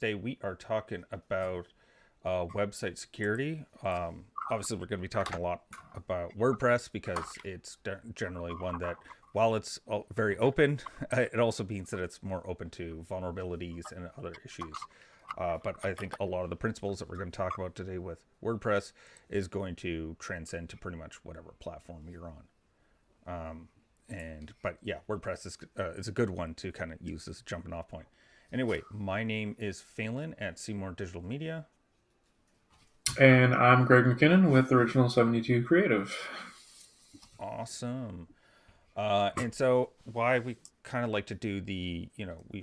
today we are talking about website security. Obviously, we're going to be talking a lot about WordPress because it's generally one that, while it's very open, it also means that it's more open to vulnerabilities and other issues. But I think a lot of the principles that we're going to talk about today with WordPress is going to transcend to pretty much whatever platform you're on. But yeah, WordPress is a good one to kind of use as a jumping off point. Anyway, my name is Phelan at Seymour Digital Media. And I'm Greg McKinnon with Original 72 Creative. Awesome. And so why we kind of like to do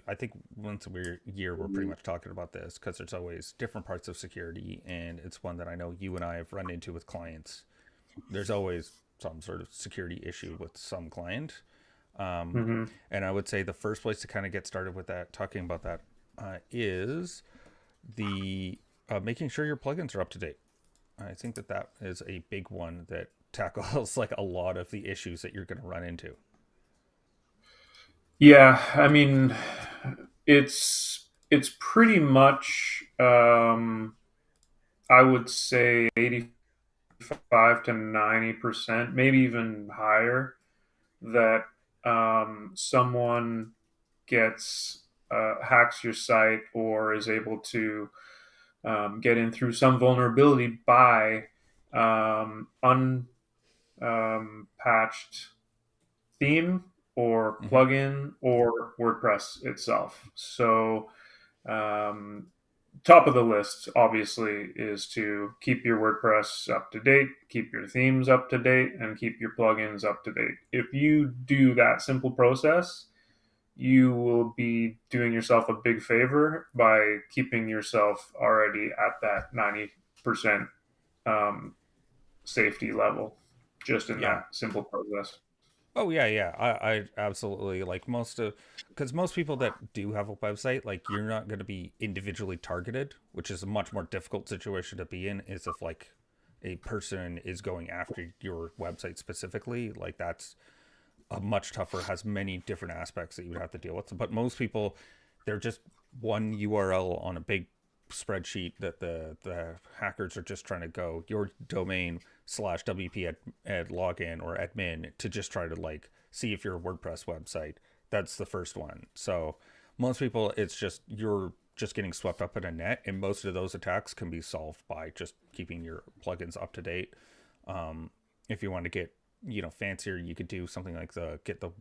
I think once a year we're pretty much talking about this because there's always different parts of security, and it's one that I know you and I have run into with clients. There's always some sort of security issue with some client. Um, Mm-hmm. and I would say the first place to kind of get started with that, talking about that, is the making sure your plugins are up to date. I think that is a big one that tackles like a lot of the issues that you're going to run into. Yeah, I mean, it's pretty much I would say 85 to 90%, maybe even higher, that someone gets hacks your site or is able to get in through some vulnerability by unpatched theme or Mm-hmm. plugin or WordPress itself. So, um, top of the list, obviously, is to keep your WordPress up to date, keep your themes up to date, and keep your plugins up to date. If you do that simple process, you will be doing yourself a big favor by keeping yourself already at that 90% um, safety level just in Yeah. that simple process. Oh yeah, yeah. I absolutely like because most people that do have a website, like you're not going to be individually targeted, which is a much more difficult situation to be in. Is if like a person is going after your website specifically, like that's a much tougher, has many different aspects that you would have to deal with. But most people, they're just one URL on a big spreadsheet that the hackers are just trying to go your domain slash WP ad login or admin to just try to like see if you're a WordPress website. That's the first one. So most people, it's just you're just getting swept up in a net, and most of those attacks can be solved by just keeping your plugins up to date. If you want to get fancier, you could do something like the get the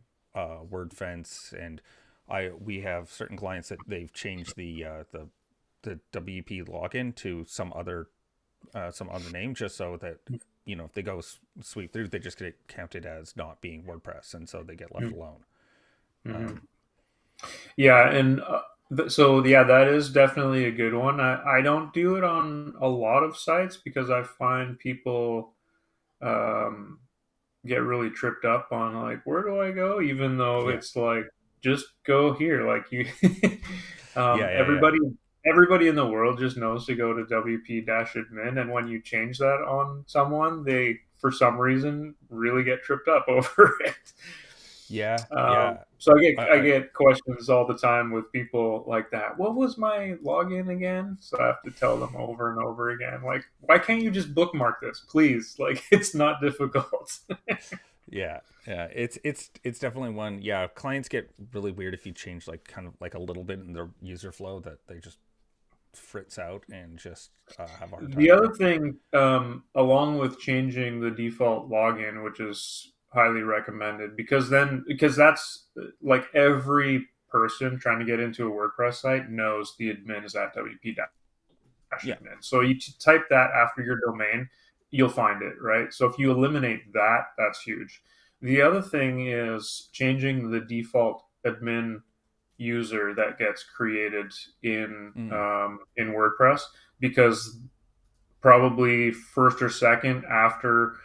word fence, and we have certain clients that they've changed the WP login to some other name, just so that if they go sweep through, they just get counted as not being WordPress, and so they get left alone. Mm-hmm. Um, Yeah, and so yeah, that is definitely a good one. I don't do it on a lot of sites because I find people um, get really tripped up on like where do I go, even though yeah, it's like just go here. Like you, yeah, yeah, yeah, everybody in the world just knows to go to WP-admin, and when you change that on someone, they for some reason really get tripped up over it. yeah, yeah. So I get I, I I get questions all the time with people like that. What was my login again? So I have to tell them over and over again. Like, why can't you just bookmark this, please? Like, it's not difficult. yeah, yeah. It's definitely one. Yeah, clients get really weird if you change like kind of like a little bit in their user flow that they just fritz out and just have a hard The time with other it. thing, along with changing the default login, which is highly recommended, because that's like every person trying to get into a WordPress site knows the admin is at WP Yeah. admin. So you type that after your domain, you'll find it, right? So if you eliminate that, that's huge. The other thing is changing the default admin user that gets created Mm. in WordPress, because probably first or second after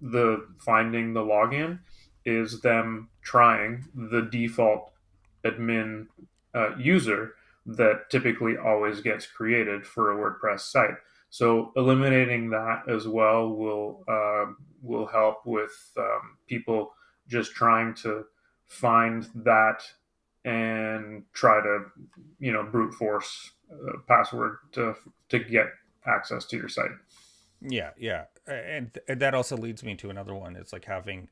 the finding the login is them trying the default admin user that typically always gets created for a WordPress site. So eliminating that as well will help with people just trying to find that and try to, brute force password to get access to your site. Yeah, yeah, and that also leads me to another one. It's like having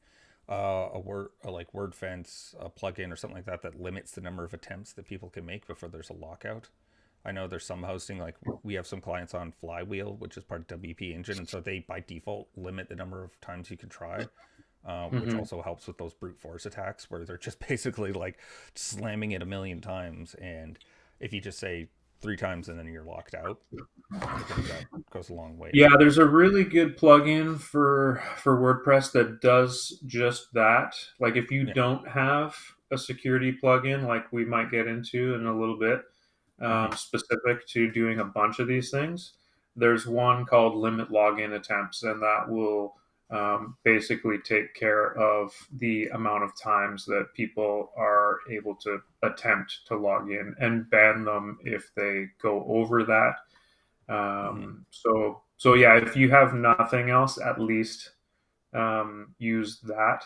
like word fence, a plugin or something like that that limits the number of attempts that people can make before there's a lockout. I know there's some hosting, like we have some clients on Flywheel, which is part of WP Engine, and so they by default limit the number of times you can try, which Mm-hmm. also helps with those brute force attacks where they're just basically like slamming it a million times, and if you just say three times and then you're locked out, I think that goes a long ways. Yeah, there's a really good plugin for WordPress that does just that. Like if you Yeah. don't have a security plugin, like we might get into in a little bit, Mm-hmm. specific to doing a bunch of these things, there's one called limit login attempts, and that will basically take care of the amount of times that people are able to attempt to log in and ban them if they go over that. Mm-hmm. So yeah, if you have nothing else, at least use that.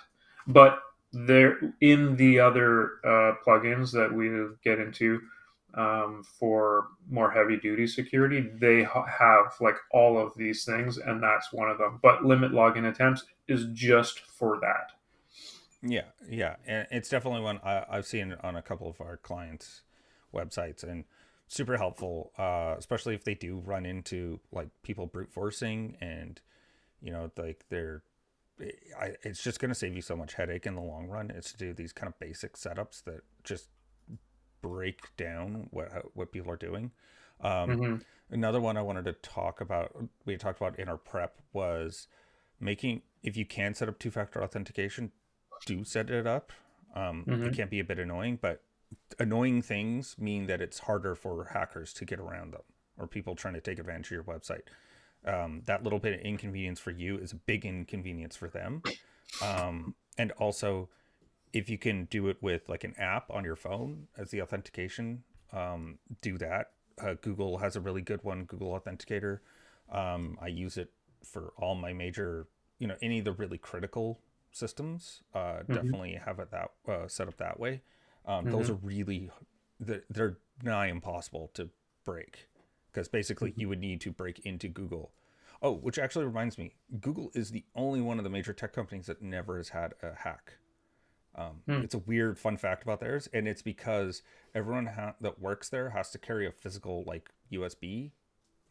But there, in the other plugins that we get into for more heavy duty security, they have like all of these things, and that's one of them. But limit login attempts is just for that. Yeah, yeah, and it's definitely one I've seen on a couple of our clients' websites, and super helpful, especially if they do run into like people brute forcing, and like it's just going to save you so much headache in the long run. It's to do these kind of basic setups that just break down what people are doing. Um, Mm-hmm. Another one I wanted to talk about, we had talked about in our prep, was making, if you can set up two-factor authentication, do set it up. It Mm-hmm. can be a bit annoying, but annoying things mean that it's harder for hackers to get around them or people trying to take advantage of your website. That little bit of inconvenience for you is a big inconvenience for them. And also, if you can do it with like an app on your phone as the authentication, do that. Google has a really good one, Google Authenticator. I use it for all my major, any of the really critical systems. Mm-hmm. Definitely have it that set up that way. Those Mm-hmm. are really, they're nigh impossible to break because basically Mm-hmm. you would need to break into Google. Oh, which actually reminds me, Google is the only one of the major tech companies that never has had a hack. It's a weird fun fact about theirs, and it's because everyone that works there has to carry a physical like USB,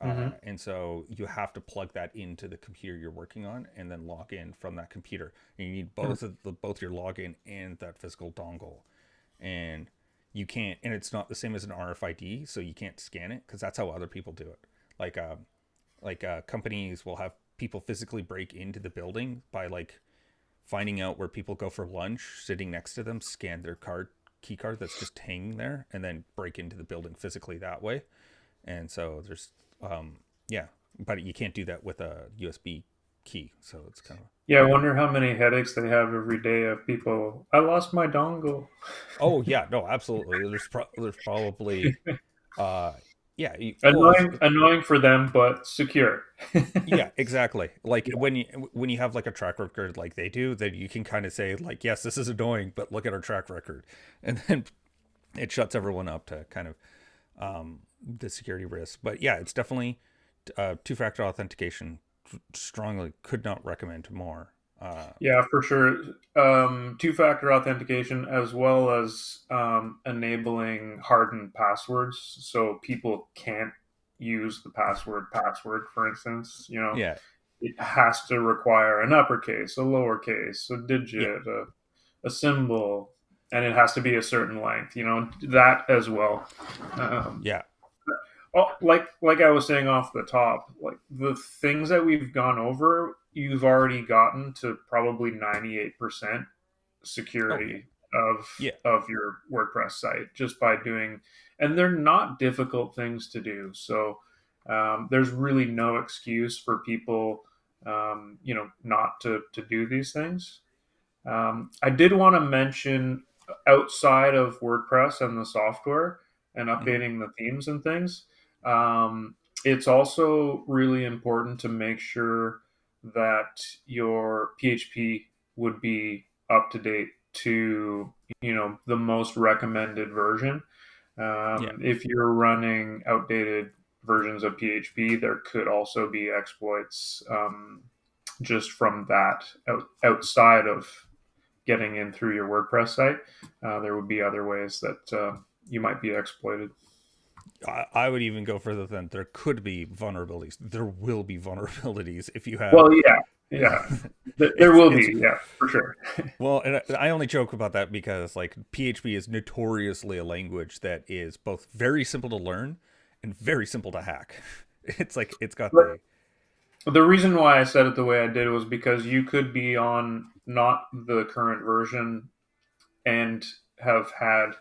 Mm-hmm. and so you have to plug that into the computer you're working on, and then log in from that computer. And you need both your login and that physical dongle, and you can't. And it's not the same as an RFID, so you can't scan it because that's how other people do it. Like companies will have people physically break into the building by like finding out where people go for lunch, sitting next to them, scan their key card that's just hanging there, and then break into the building physically that way. And so there's, yeah, but you can't do that with a USB key. So it's kind of, Yeah, I wonder how many headaches they have every day of people. I lost my dongle. oh yeah, no, absolutely. There's probably, uh, yeah, well, Annoying for them, but secure. yeah, exactly. Like Yeah. when you have like a track record like they do, then you can kind of say like, yes, this is annoying, but look at our track record, and then it shuts everyone up to kind of the security risks. But yeah, it's definitely two-factor authentication. Strongly could not recommend more. Yeah, for sure. Two-factor authentication, as well as enabling hardened passwords, so people can't use the password, for instance. Yeah, It has to require an uppercase, a lowercase, a yeah, digit, a symbol, and it has to be a certain length. That as well. Um, yeah. like I was saying off the top, like the things that we've gone over, you've already gotten to probably 98% Oh yeah, security of yeah, of your WordPress site just by doing, and they're not difficult things to do. So there's really no excuse for people, not to do these things. I did want to mention, outside of WordPress and the software and hmm updating the themes and things, it's also really important to make sure that your PHP would be up to date to the most recommended version. Yeah. If you're running outdated versions of PHP, there could also be exploits just from that outside of getting in through your WordPress site. There would be other ways that you might be exploited. I would even go further than there could be vulnerabilities. There will be vulnerabilities if you have. Well, yeah, yeah, there it's will it's be, yeah, for sure. well, and I only joke about that because like PHP is notoriously a language that is both very simple to learn and very simple to hack. It's like it's got But the the reason why I said it the way I did was because you could be on not the current version and have had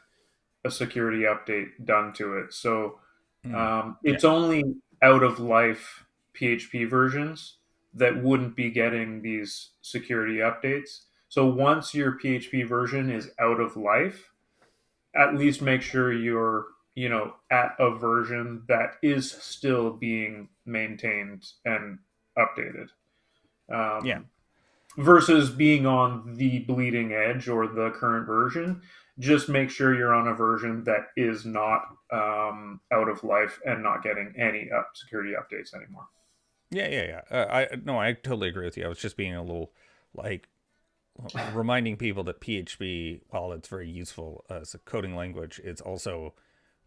a security update done to it. So yeah it's only out of life PHP versions that wouldn't be getting these security updates. So once your PHP version is out of life, at least make sure you're at a version that is still being maintained and updated. yeah Um, Versus being on the bleeding edge or the current version, just make sure you're on a version that is not out of life and not getting any security updates anymore. I no, I totally agree with you. I was just being a little like reminding people that PHP, while it's very useful as a coding language, it's also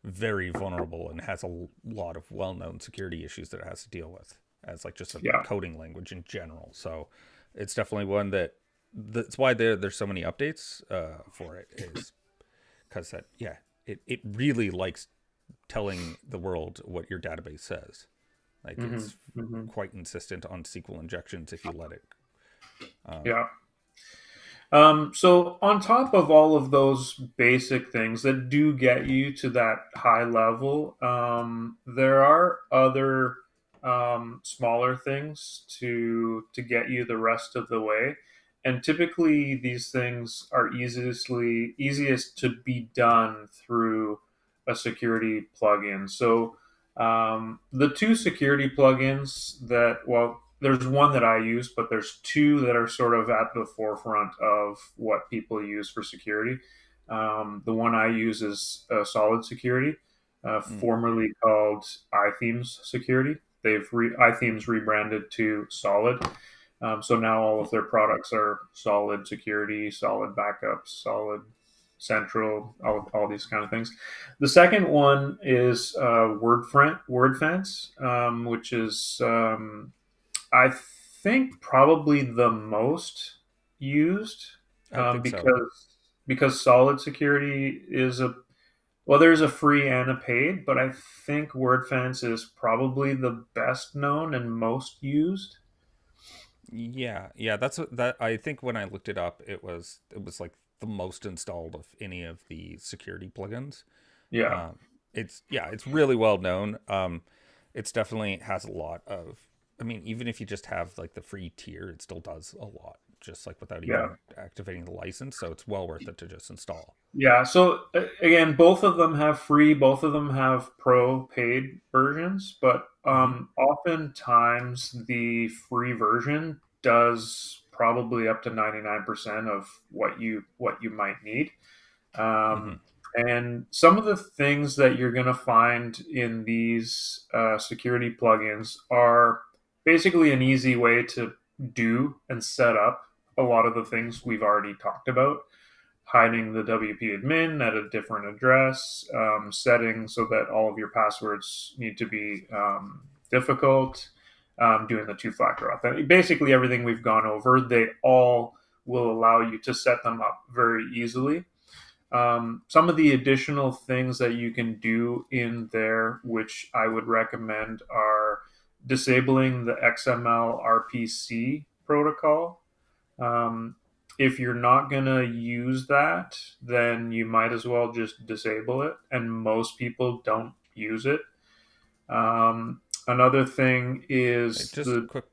very vulnerable and has a lot of well-known security issues that it has to deal with as like just a Yeah, coding language in general. So it's definitely one that's why there's so many updates for it is because that it really likes telling the world what your database says. Like hmm it's hmm quite insistent on SQL injections if you let it. Um, yeah. So on top of all of those basic things that do get you to that high level, there are other smaller things to get you the rest of the way. And typically, these things are easiest to be done through a security plugin. So the two security plugins that, well, there's one that I use, but there's two that are sort of at the forefront of what people use for security. The one I use is Solid Security, mm, formerly called iThemes Security. iThemes rebranded to Solid, so now all of their products are Solid Security, Solid Backups, Solid Central, all these kind of things. The second one is WordFence, which is I think probably the most used I think so. because Solid Security is a well, there's a free and a paid, but I think WordFence is probably the best known and most used. Yeah, that's what that I think when I looked it up, it was like the most installed of any of the security plugins. Yeah, Um, it's really well known. It's definitely has a lot of. I mean, even if you just have like the free tier, it still does a lot, just like without yeah. even activating the license. So it's well worth it to just install. Yeah, so again, both of them have free, both of them have pro paid versions, but Hmm. oftentimes the free version does probably up to 99% of what you might need. Hmm. And some of the things that you're going to find in these security plugins are basically an easy way to do and set up a lot of the things we've already talked about, hiding the WP admin at a different address, setting so that all of your passwords need to be difficult, doing the two-factor authentication. Basically, everything we've gone over, they all will allow you to set them up very easily. Some of the additional things that you can do in there, which I would recommend, are disabling the XML RPC protocol. um, if you're not going to use that, then you might as well just disable it. And most people don't use it. Another thing is Just the quick,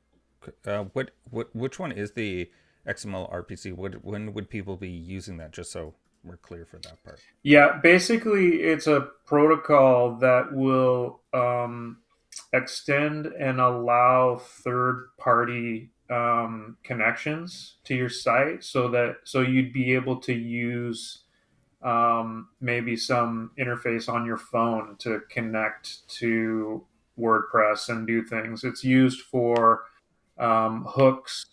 which one is the XML RPC? When would people be using that? Just so we're clear for that part. yeah, basically, it's a protocol that will extend and allow third party connections to your site so you'd be able to use maybe some interface on your phone to connect to WordPress and do things. It's used for hooks,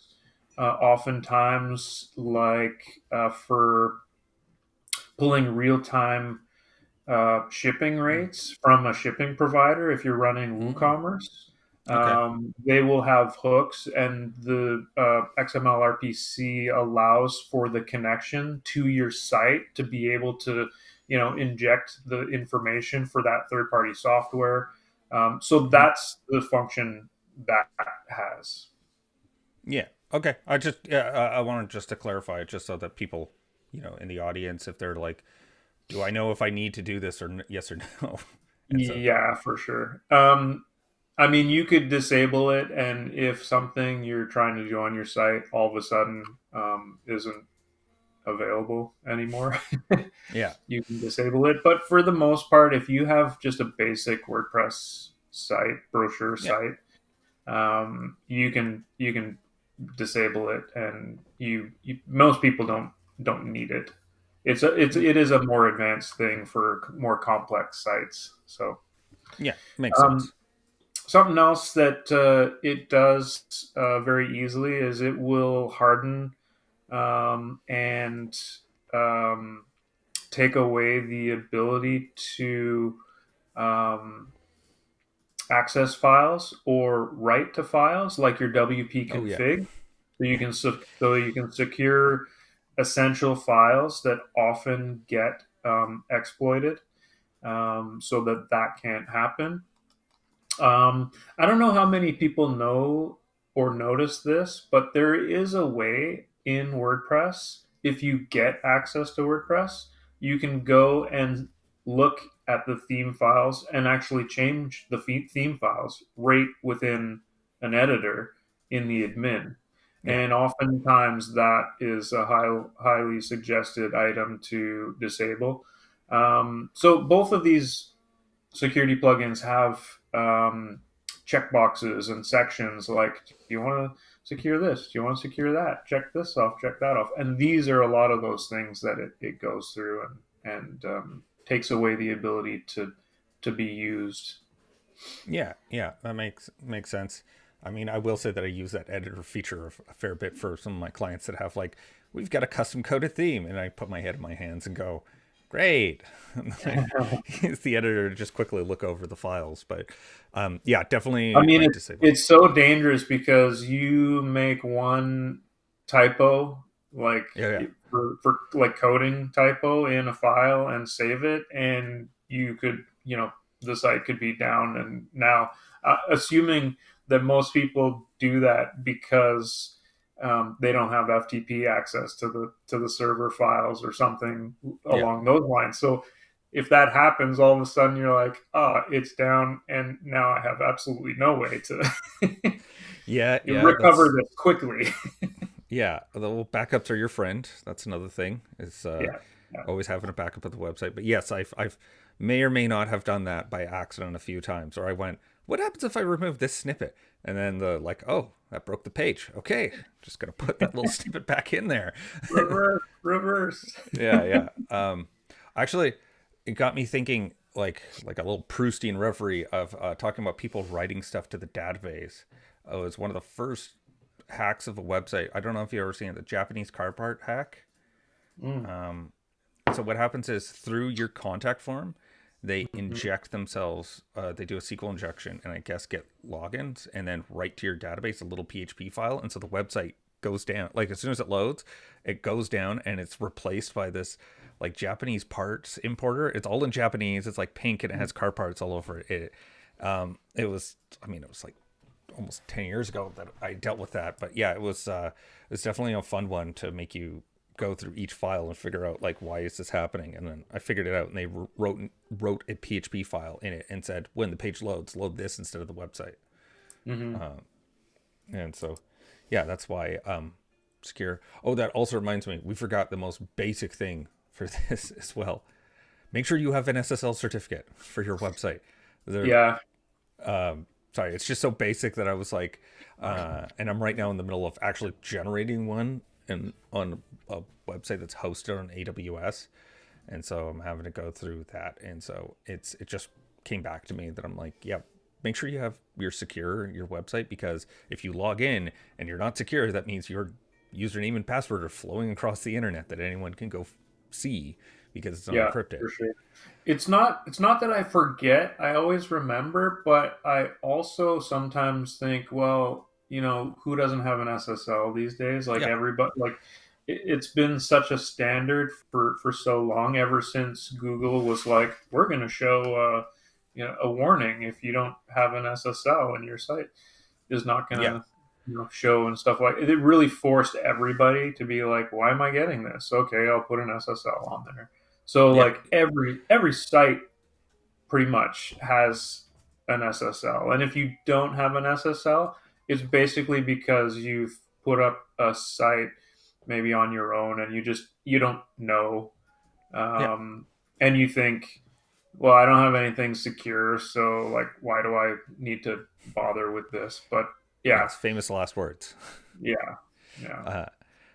oftentimes, like for pulling real time shipping Mm. rates from a shipping provider. If you're running Mm. WooCommerce, Okay. they will have hooks, and the XML RPC allows for the connection to your site to be able to, inject the information for that third party software. So Hmm. that's the function that has. Yeah. Okay. I just yeah, I wanted just to clarify it just so that people, in the audience, if they're like, do I know if I need to do this or yes or no? And so Yeah, for sure. I mean, you could disable it, and if something you're trying to do on your site all of a sudden isn't available anymore, yeah. you can disable it. But for the most part, if you have just a basic WordPress site, brochure Yeah. site, you can disable it, and most people don't need it. Mm. It is a more advanced thing for more complex sites. So. Yeah. Makes Um, sense. Something else that it does very easily is it will harden and um, take away the ability to um, access files or write to files like your WP Oh yeah. config. So you can secure essential files that often get exploited, so that can't happen. I don't know how many people know or notice this, but there is a way in WordPress, if you get access to WordPress, you can go and look at the theme files and actually change the theme files right within an editor in the admin. Yeah. And oftentimes that is a highly suggested item to disable. So both of these security plugins have checkboxes and sections like, do you want to secure this? Do you want to secure that? Check this off, check that off. And these are a lot of those things that it goes through and takes away the ability to be used. Yeah. Yeah. That makes sense. I mean, I will say that I use that editor feature a fair bit for some of my clients that have like, we've got a custom coded theme, and I put my head in my hands and go, great. And then I use the editor to just quickly look over the files. But yeah, I definitely mean, I it's disable. it's so dangerous because you make one typo, like Yeah. Yeah. for like coding typo in a file and save it, and you could, the site could be down. And now, assuming that most people do that because they don't have FTP access to the server files or something Yeah. along those lines. So if that happens, all of a sudden you're like, it's down, and now I have absolutely no way to Yeah. Yeah. recover this quickly. Yeah. The little backups are your friend. That's another thing. Is Yeah, yeah. always having a backup of the website. But yes, I've may or may not have done that by accident a few times. Or I went, what happens if I remove this snippet? And then the like, oh, that broke the page. Okay, just gonna put that little snippet back in there. Reverse, reverse. Yeah, yeah. Actually, it got me thinking, like a little Proustian reverie of talking about people writing stuff to the database. Oh, it's one of the first hacks of a website. I don't know if you've ever seen it, the Japanese car part hack. Mm. So what happens is through your contact form, they Mhm. inject themselves. They do a SQL injection and I guess get logins and then write to your database a little PHP file, and so the website goes down. Like as soon as it loads, it goes down and it's replaced by this like Japanese parts importer. It's all in Japanese. It's like pink and it has car parts all over it. It was. I mean, it was like almost 10 years ago that I dealt with that. But yeah, it was definitely a fun one to make you go through each file and figure out like why is this happening. And then I figured it out, and they wrote a PHP file in it and said when the page loads, load this instead of the website. Mhm. And so yeah, that's why secure. Oh, that also reminds me, we forgot the most basic thing for this as well. Make sure you have an SSL certificate for your website. There, Yeah. sorry, it's just so basic that I was like, and I'm right now in the middle of actually generating one and on a website that's hosted on AWS. and so I'm having to go through that. And so it just came back to me that I'm like, yeah, make sure you have your secure your website, because if you log in and you're not secure, that means your username and password are flowing across the internet that anyone can go see because it's not Yeah, encrypted. for sure. It's not that I forget. I always remember, but I also sometimes think, well, who doesn't have an SSL these days? Like Yeah, everybody, like it's been such a standard for so long, ever since Google was like, we're going to show a warning if you don't have an SSL in your site is not going yeah, to show and stuff like it. It really forced everybody to be like, why am I getting this? Okay, I'll put an SSL on there. So yeah, like every site pretty much has an SSL, and if you don't have an SSL, it's basically because you've put up a site maybe on your own and you don't know, yeah, um, and you think, well, I don't have anything secure, so like, why do I need to bother with this? But yeah, yes. Famous last words. yeah, yeah.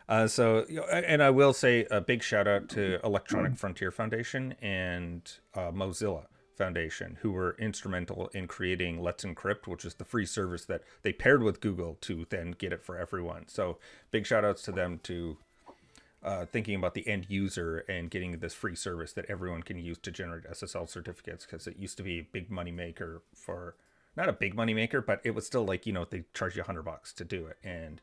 Uh, so, and I will say a big shout out to Electronic Frontier Foundation and Mozilla Foundation, who were instrumental in creating Let's Encrypt, which is the free service that they paired with Google to then get it for everyone. So, big shout outs to them to thinking about the end user and getting this free service that everyone can use to generate SSL certificates, because it used to be a big money maker for, not a big money maker, but it was still like, they charge you $100 to do it. And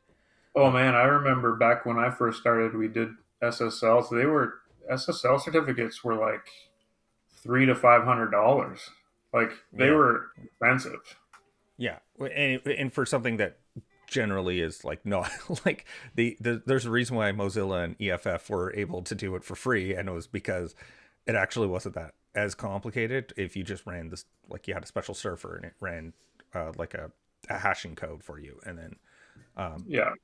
Oh uh, man, I remember back when I first started, we did SSLs. They were SSL certificates were like $300 to $500. Like they yeah, were expensive. yeah, and for something that generally is like not like there's a reason why Mozilla and EFF were able to do it for free, and it was because it actually wasn't that as complicated. If you just ran this, like you had a special server and it ran like a hashing code for you, and then Yeah.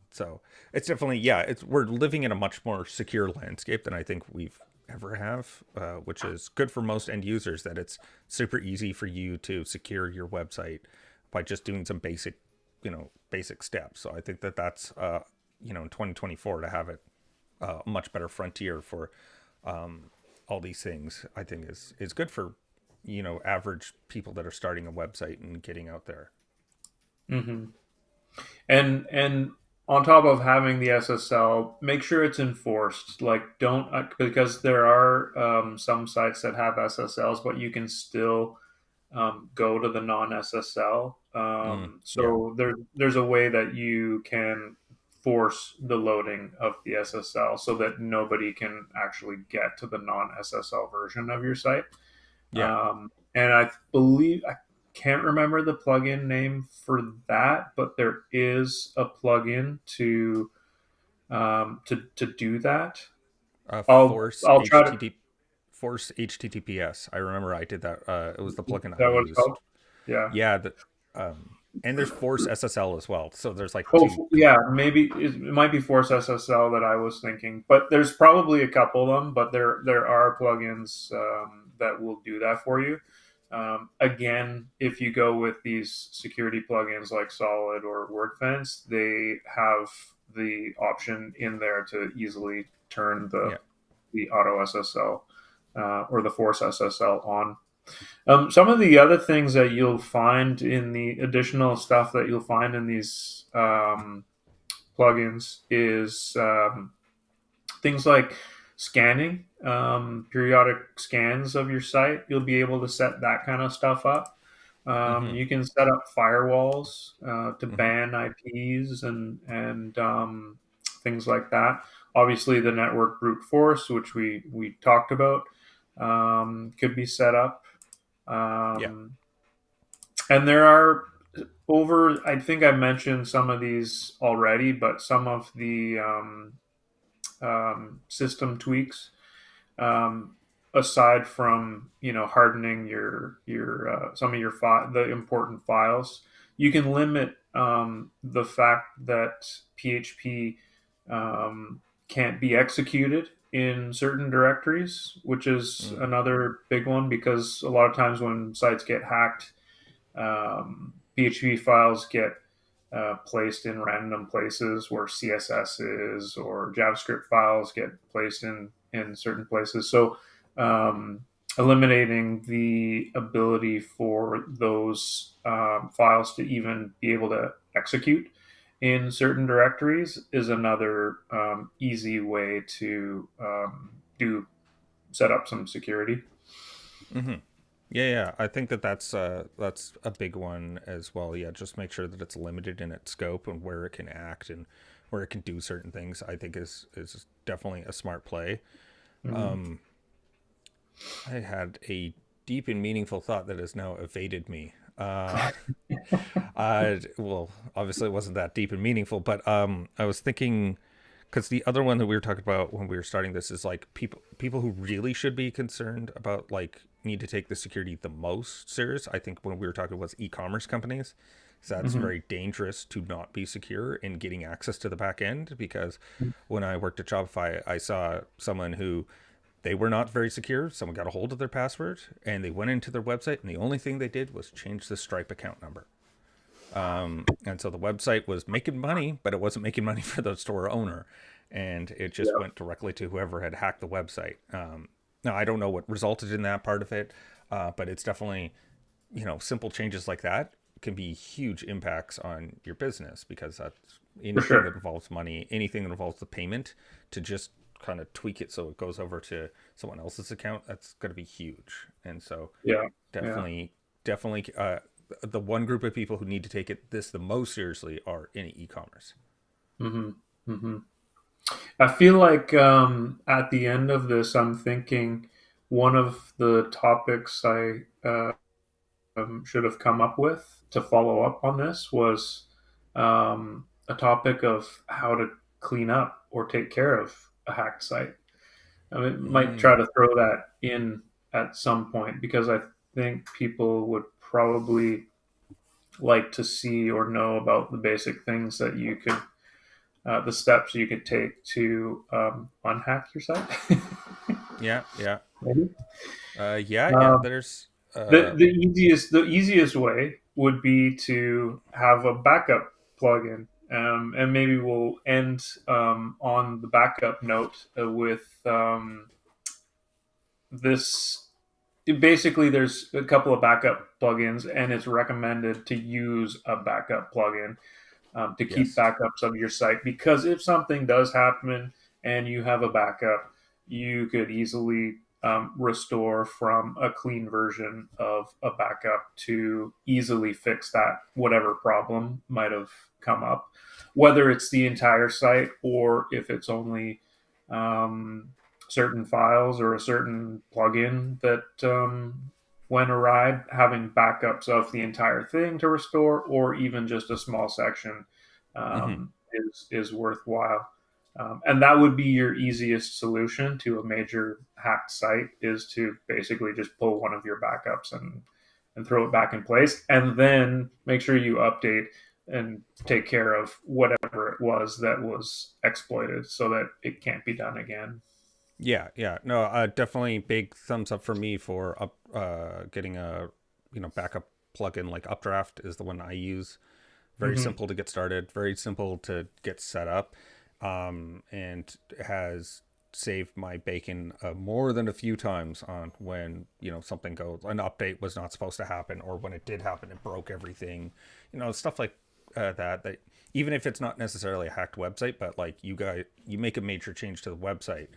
so it's definitely, yeah, it's we're living in a much more secure landscape than I think we've ever have, which is good for most end users. That it's super easy for you to secure your website by just doing some basic, basic steps. So I think that that's in 2024 to have it a much better frontier for all these things. I think is good for average people that are starting a website and getting out there. hmm and on top of having the SSL, make sure it's enforced. Like, don't because there are some sites that have SSLs, but you can still go to the non SSL. Yeah, So there's a way that you can force the loading of the SSL so that nobody can actually get to the non SSL version of your site. yeah. And I believe I can't remember the plugin name for that, but there is a plugin to do that. Force I'll try to. HTTP Force HTTPS. I remember I did that. It was the Is plugin I that what it's used. called? Yeah. Yeah, and there's Force SSL as well. So there's like two. Oh, yeah, maybe it might be Force SSL that I was thinking, but there's probably a couple of them. But there are plugins that will do that for you. Again, if you go with these security plugins like Solid or WordFence, they have the option in there to easily turn the Yeah. the auto SSL or the Force SSL on. Some of the other things that you'll find in the additional stuff that you'll find in these plugins is things like scanning, periodic scans of your site. You'll be able to set that kind of stuff up. Mm-hmm. You can set up firewalls to Mm-hmm. ban IPs and things like that. Obviously, the network brute force, which we talked about, could be set up. Yeah. Um, and there are I think I mentioned some of these already, but some of the system tweaks, um, aside from hardening your some of the important files, you can limit the fact that PHP can't be executed in certain directories, which is Mm. another big one because a lot of times when sites get hacked, PHP files get placed in random places where CSS is, or JavaScript files get placed in in certain places. So eliminating the ability for those files to even be able to execute in certain directories is another easy way to do set up some security. Mm-hmm. Yeah, yeah. I think that that's a big one as well. Yeah, just make sure that it's limited in its scope and where it can act and where it can do certain things. I think is definitely a smart play. Mm-hmm. I had a deep and meaningful thought that has now evaded me. Well, obviously it wasn't that deep and meaningful, but I was thinking because the other one that we were talking about when we were starting this is like people who really should be concerned about like need to take the security the most serious. I think when we were talking was e-commerce companies. So that's Mm-hmm. very dangerous to not be secure in getting access to the back end because when I worked at Shopify, I saw someone who they were not very secure. Someone got a hold of their password and they went into their website, and the only thing they did was change the Stripe account number. And so the website was making money, but it wasn't making money for the store owner, and it just Yeah, went directly to whoever had hacked the website. Now I don't know what resulted in that part of it, but it's definitely simple changes like that can be huge impacts on your business because that's for anything that sure. involves money, anything that involves the payment to just kind of tweak it so it goes over to someone else's account. That's going to be huge, and so Yeah, yeah. definitely the one group of people who need to take this the most seriously are in e-commerce. Mm-hmm. Mm-hmm. I feel like at the end of this, I'm thinking one of the topics I should have come up with to follow up on this was a topic of how to clean up or take care of a hacked site. I mean, might try Mm, to throw that in at some point because I think people would probably like to see or know about the basic things that you could, the steps you could take to unhack your site. yeah, yeah, Maybe. yeah, yeah. Um, There's the easiest way would be to have a backup plugin, and maybe we'll end on the backup note with this. Basically, there's a couple of backup plugins, and it's recommended to use a backup plugin to keep yes. backups of your site, because if something does happen and you have a backup, you could easily restore from a clean version of a backup to easily fix that whatever problem might have come up, whether it's the entire site or if it's only um, certain files or a certain plugin that went awry. Having backups of the entire thing to restore, or even just a small section, Hmm. is worthwhile. And that would be your easiest solution to a major hacked site, is to basically just pull one of your backups and throw it back in place, and then make sure you update and take care of whatever it was that was exploited so that it can't be done again. Yeah, yeah. No, definitely big thumbs up for me for getting a backup plugin like Updraft is the one I use. Very Mm-hmm. simple to get started, very simple to get set up, and has saved my bacon more than a few times on when something goes, an update was not supposed to happen, or when it did happen, it broke everything. Stuff like that. Even if it's not necessarily a hacked website, but like you make a major change to the website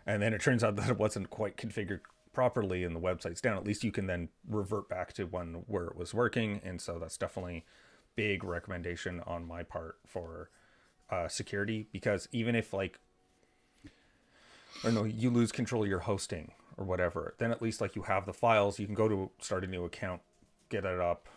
and then it turns out that it wasn't quite configured properly and the website's down, at least you can then revert back to one where it was working. And so that's definitely big recommendation on my part for security, because even if like I don't know, you lose control of your hosting or whatever, then at least like you have the files, you can go to start a new account, get it up,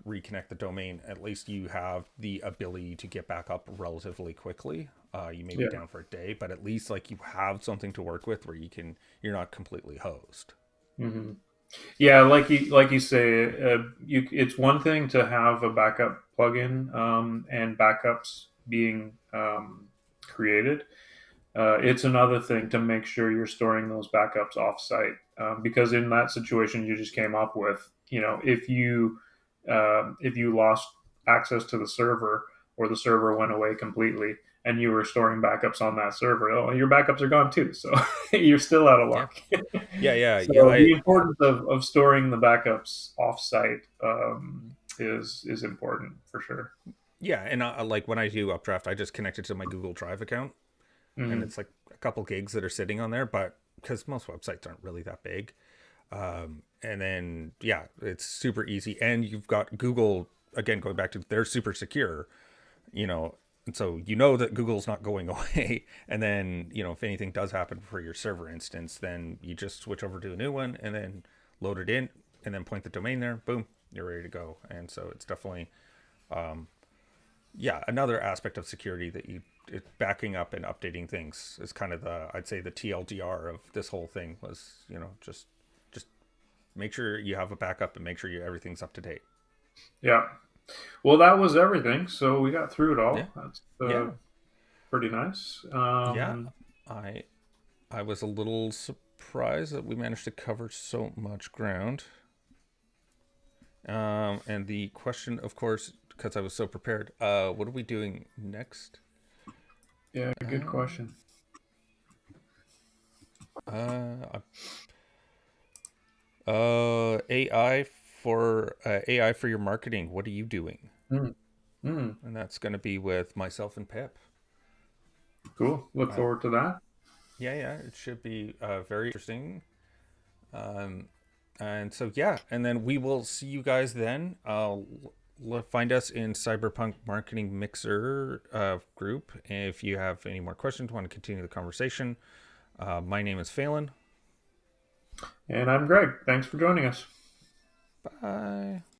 reconnect the domain. At least you have the ability to get back up relatively quickly. You may be Yeah. down for a day, but at least like you have something to work with where you're not completely hosed. Mm-hmm. Yeah, like you say, it's one thing to have a backup plugin and backups being created. It's another thing to make sure you're storing those backups offsite, because in that situation you just came up with, if you lost access to the server or the server went away completely, and you were storing backups on that server, oh, your backups are gone too. So you're still out of Yeah. luck. Yeah. So the importance of storing the backups offsite is important for sure. Yeah, and like when I do Updraft, I just connect it to my Google Drive account, and Mm. it's like a couple gigs that are sitting on there. But because most websites aren't really that big, and then yeah, it's super easy, and you've got Google again going back to they're super secure, you know, and so you know that Google's not going away. And then if anything does happen for your server instance, then you just switch over to a new one and then load it in, and then point the domain there. Boom, you're ready to go. And so it's definitely yeah, another aspect of security that backing up and updating things is kind of the I'd say the TLDR of this whole thing was just make sure you have a backup and make sure everything's up to date. Yeah. Well, that was everything. So we got through it Yeah, all. That's yeah, pretty nice. yeah. I I was a little surprised that we managed to cover so much ground. And the question, of course, because I was so prepared, what are we doing next? Yeah, good Uh, question. uh, AI for your marketing. What are you doing? Mm. Mm. And that's going to be with myself and Pip. Cool. Look Uh, forward to that. yeah, it should be very interesting. Um, and so yeah, and then we will see you guys then. Find us in Cyberpunk Marketing Mixer group if you have any more questions. Want to continue the conversation. My name is Phelan. And I'm Greg. Thanks for joining us. Bye.